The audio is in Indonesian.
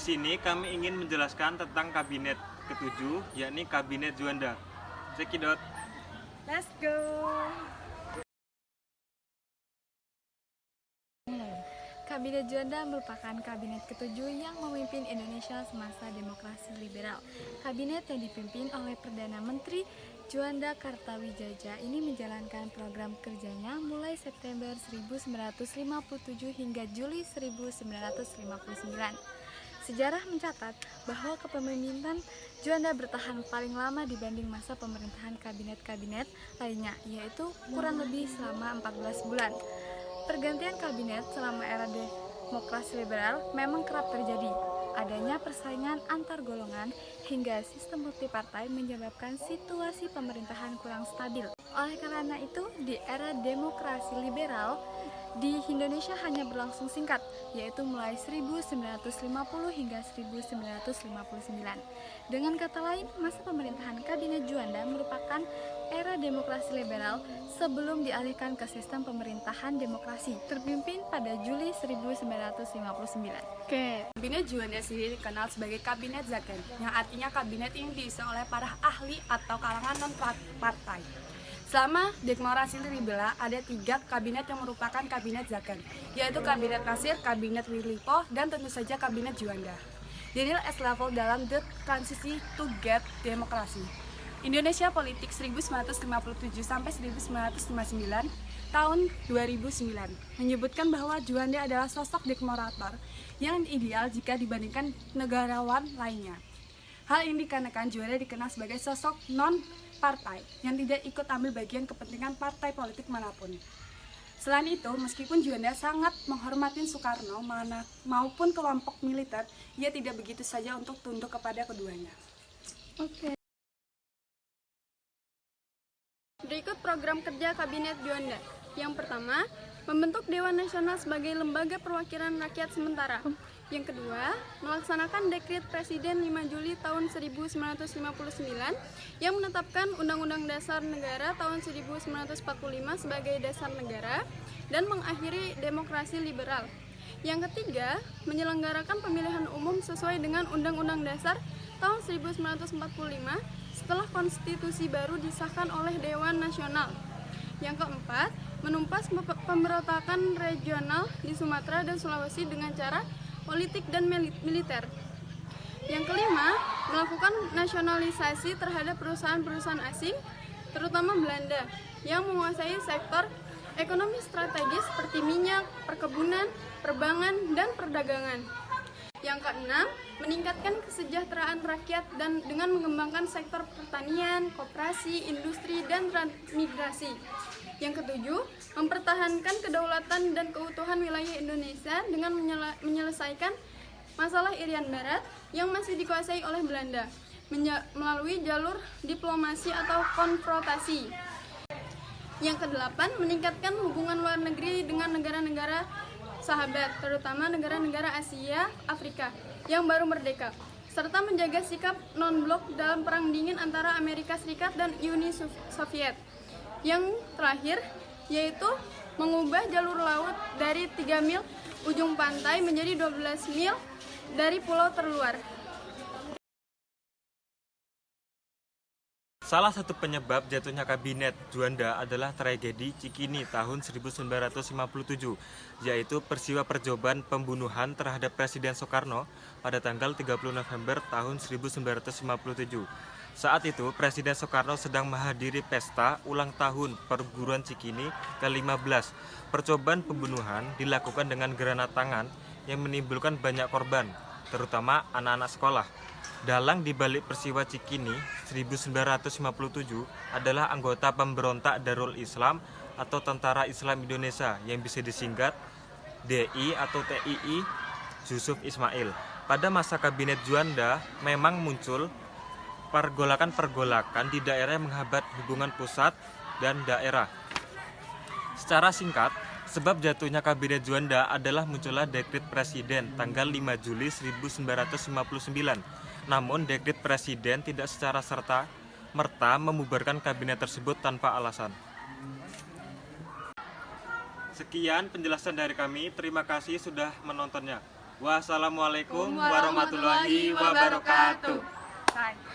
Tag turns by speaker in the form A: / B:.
A: sini kami ingin menjelaskan tentang kabinet ketujuh, yakni Kabinet Juanda. Cekidot.
B: Let's go! Kabinet Juanda merupakan kabinet ketujuh yang memimpin Indonesia semasa demokrasi liberal. Kabinet yang dipimpin oleh Perdana Menteri Juanda Kartawijaya ini menjalankan program kerjanya mulai September 1957 hingga Juli 1959. Sejarah mencatat bahwa kepemimpinan Juanda bertahan paling lama dibanding masa pemerintahan kabinet-kabinet lainnya, yaitu kurang lebih selama 14 bulan. Pergantian kabinet selama era demokrasi liberal memang kerap terjadi. Adanya persaingan antar golongan hingga sistem multipartai menyebabkan situasi pemerintahan kurang stabil. Oleh karena itu, di era demokrasi liberal di Indonesia hanya berlangsung singkat, yaitu mulai 1950 hingga 1959. Dengan kata lain, masa pemerintahan Kabinet Juanda merupakan era demokrasi liberal sebelum dialihkan ke sistem pemerintahan demokrasi, terpimpin pada Juli 1959.
C: Kabinet Juanda sendiri dikenal sebagai Kabinet Zaken, yang artinya kabinet ini diisi oleh para ahli atau kalangan non-partai. Selama demokrasi liberal ada 3 kabinet yang merupakan kabinet Zaken, yaitu Kabinet Nasir, Kabinet Willipo, dan tentu saja Kabinet Juanda. Dinilai as level dalam the transisi to get demokrasi. Indonesia Politik 1957 sampai 1959 tahun 2009 menyebutkan bahwa Juanda adalah sosok demokrator yang ideal jika dibandingkan negarawan lainnya. Hal ini dikarenakan Juanda dikenal sebagai sosok non-partai yang tidak ikut ambil bagian kepentingan partai politik manapun. Selain itu, meskipun Juanda sangat menghormati Soekarno maupun kelompok militer, ia tidak begitu saja untuk tunduk kepada keduanya.
D: Berikut program kerja Kabinet Juanda. Yang pertama, membentuk Dewan Nasional sebagai lembaga perwakilan rakyat sementara. Yang kedua, melaksanakan Dekret Presiden 5 Juli tahun 1959 yang menetapkan Undang-Undang Dasar Negara tahun 1945 sebagai dasar negara dan mengakhiri demokrasi liberal. Yang ketiga, menyelenggarakan pemilihan umum sesuai dengan Undang-Undang Dasar tahun 1945 setelah konstitusi baru disahkan oleh Dewan Nasional. Yang keempat, menumpas pemberontakan regional di Sumatera dan Sulawesi dengan cara politik dan militer. Yang kelima, melakukan nasionalisasi terhadap perusahaan-perusahaan asing, terutama Belanda, yang menguasai sektor ekonomi strategis seperti minyak, perkebunan, perbankan, dan perdagangan. Yang keenam, meningkatkan kesejahteraan rakyat dan dengan mengembangkan sektor pertanian, koperasi, industri, dan transmigrasi. Yang ketujuh, mempertahankan kedaulatan dan keutuhan wilayah Indonesia dengan menyelesaikan masalah Irian Barat yang masih dikuasai oleh Belanda melalui jalur diplomasi atau konfrontasi. Yang kedelapan, meningkatkan hubungan luar negeri dengan negara-negara sahabat, terutama negara-negara Asia, Afrika yang baru merdeka, serta menjaga sikap non-blok dalam perang dingin antara Amerika Serikat dan Uni Soviet. Yang terakhir, yaitu mengubah jalur laut dari 3 mil ujung pantai menjadi 12 mil dari pulau terluar.
A: Salah satu penyebab jatuhnya Kabinet Juanda adalah tragedi Cikini tahun 1957, yaitu peristiwa percobaan pembunuhan terhadap Presiden Soekarno pada tanggal 30 November tahun 1957. Saat itu, Presiden Soekarno sedang menghadiri pesta ulang tahun perguruan Cikini ke-15. Percobaan pembunuhan dilakukan dengan granat tangan yang menimbulkan banyak korban, terutama anak-anak sekolah. Dalang dibalik peristiwa Cikini 1957 adalah anggota pemberontak Darul Islam atau Tentara Islam Indonesia yang bisa disingkat DI atau TII, Yusuf Ismail. Pada masa Kabinet Juanda memang muncul pergolakan-pergolakan di daerah yang menghambat hubungan pusat dan daerah. Secara singkat, sebab jatuhnya Kabinet Juanda adalah munculnya Dekret Presiden tanggal 5 Juli 1959. Namun, Dekret Presiden tidak secara serta-merta membubarkan kabinet tersebut tanpa alasan. Sekian penjelasan dari kami, terima kasih sudah menontonnya. Wassalamualaikum warahmatullahi wabarakatuh.
C: Bye.